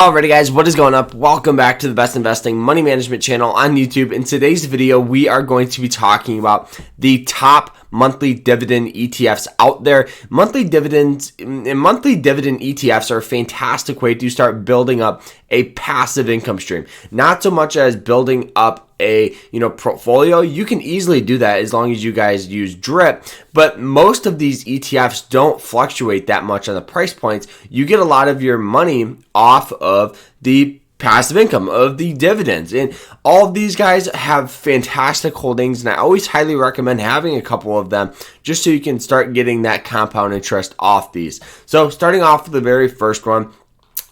Alrighty guys, what is going up? Welcome back to the Best Investing Money Management channel on YouTube. In today's video, we are going to be talking about the top monthly dividend ETFs out there. Monthly dividend ETFs are a fantastic way to start building up a passive income stream. Not so much as building up a portfolio. You can easily do that as long as you guys use drip, but most of these ETFs don't fluctuate that much on the price points. You get a lot of your money off of the passive income of the dividends, and all of these guys have fantastic holdings, and I always highly recommend having a couple of them just so you can start getting that compound interest off these. So starting off with the very first one,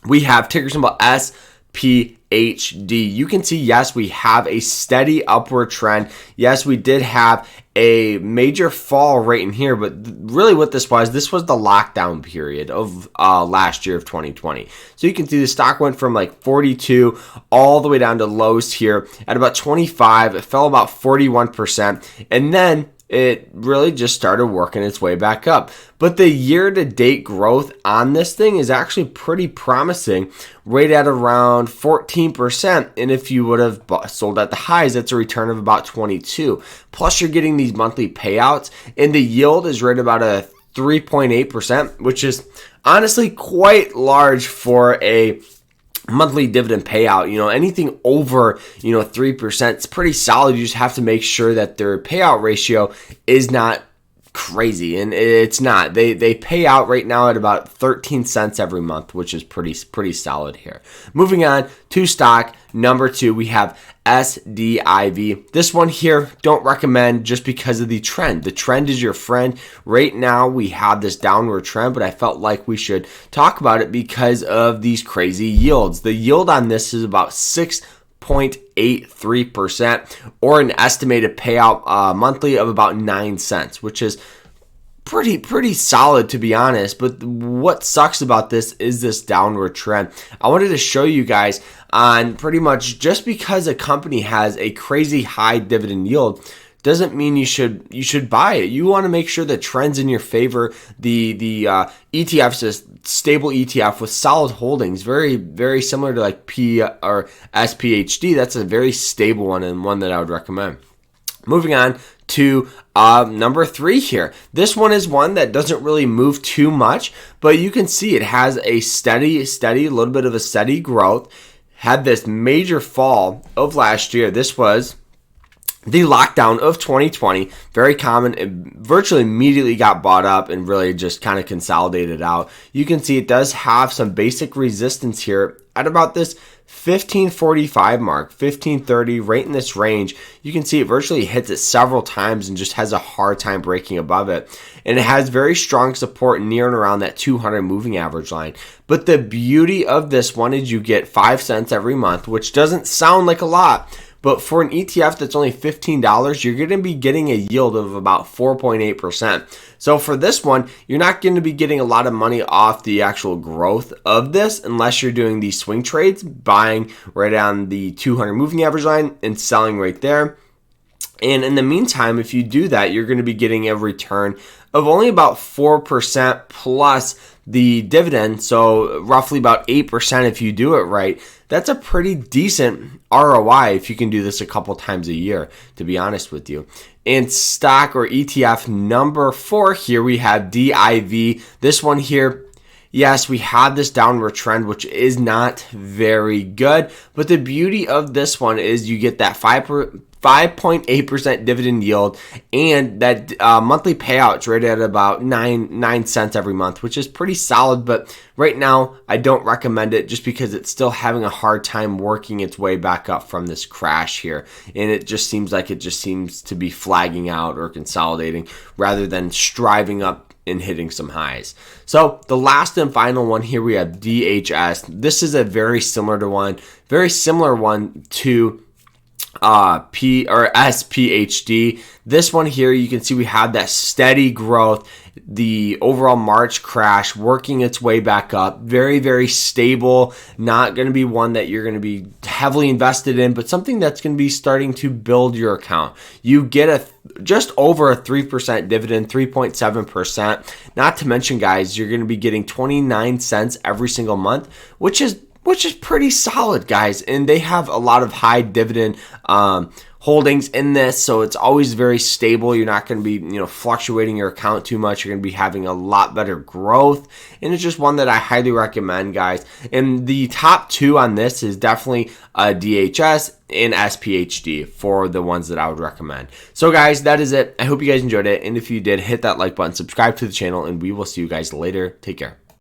we have ticker symbol SPHD. You can see, yes, we have a steady upward trend. Yes, we did have a major fall right in here, but really what this was the lockdown period of last year of 2020. So you can see the stock went from like 42 all the way down to lows here at about 25. It fell about 41%, and then it really just started working its way back up. But the year-to-date growth on this thing is actually pretty promising, right at around 14%. And if you would have sold at the highs, that's a return of about 22. Plus, you're getting these monthly payouts, and the yield is right about a 3.8%, which is honestly quite large for a monthly dividend payout. Anything over 3%, it's pretty solid. You just have to make sure that their payout ratio is not crazy, and it's not. They pay out right now at about 13 cents every month, which is pretty solid here. Moving on to stock number 2, we have SDIV. This one here, don't recommend just because of the trend. The trend is your friend. Right now we have this downward trend, but I felt like we should talk about it because of these crazy yields. The yield on this is about 6.83%, or an estimated payout monthly of about 9 cents, which is pretty solid, to be honest. But what sucks about this is this downward trend. I wanted to show you guys on pretty much, just because a company has a crazy high dividend yield doesn't mean you should buy it. You want to make sure the trend's in your favor. The ETF's a stable ETF with solid holdings, very similar to like P or SPHD. That's a very stable one, and one that I would recommend. Moving on to number 3 here. This one is one that doesn't really move too much, but you can see it has a steady, a little bit of a steady growth. Had this major fall of last year. This was the lockdown of 2020, very common. It virtually immediately got bought up and really just kind of consolidated out. You can see it does have some basic resistance here at about this 1545 mark, 1530, right in this range. You can see it virtually hits it several times and just has a hard time breaking above it. And it has very strong support near and around that 200 moving average line. But the beauty of this one is you get 5 cents every month, which doesn't sound like a lot. But for an ETF that's only $15, you're going to be getting a yield of about 4.8%. So for this one, you're not going to be getting a lot of money off the actual growth of this unless you're doing these swing trades, buying right on the 200 moving average line and selling right there. And in the meantime, if you do that, you're going to be getting a return of only about 4% plus the dividend, so roughly about 8% if you do it right. That's a pretty decent ROI if you can do this a couple times a year, to be honest with you. And stock or ETF number 4 here, we have DIV. This one here, yes, we have this downward trend, which is not very good. But the beauty of this one is you get that 5.8% dividend yield, and that monthly payouts right at about 9 cents every month, which is pretty solid. But right now, I don't recommend it just because it's still having a hard time working its way back up from this crash here. And it just seems to be flagging out or consolidating rather than striving up and hitting some highs. So the last and final one here, we have DHS. This is a very similar one to P or SPHD. This one here, you can see we have that steady growth, the overall March crash working its way back up. Very stable, not going to be one that you're going to be heavily invested in, but something that's going to be starting to build your account. You get just over a 3% dividend, 3.7%. Not to mention, guys, you're going to be getting 29 cents every single month, which is which is pretty solid, guys. And they have a lot of high dividend holdings in this, so it's always very stable. You're not going to be, fluctuating your account too much. You're going to be having a lot better growth, and it's just one that I highly recommend, guys. And the top two on this is definitely DHS and SPHD for the ones that I would recommend. So, guys, that is it. I hope you guys enjoyed it, and if you did, hit that like button, subscribe to the channel, and we will see you guys later. Take care.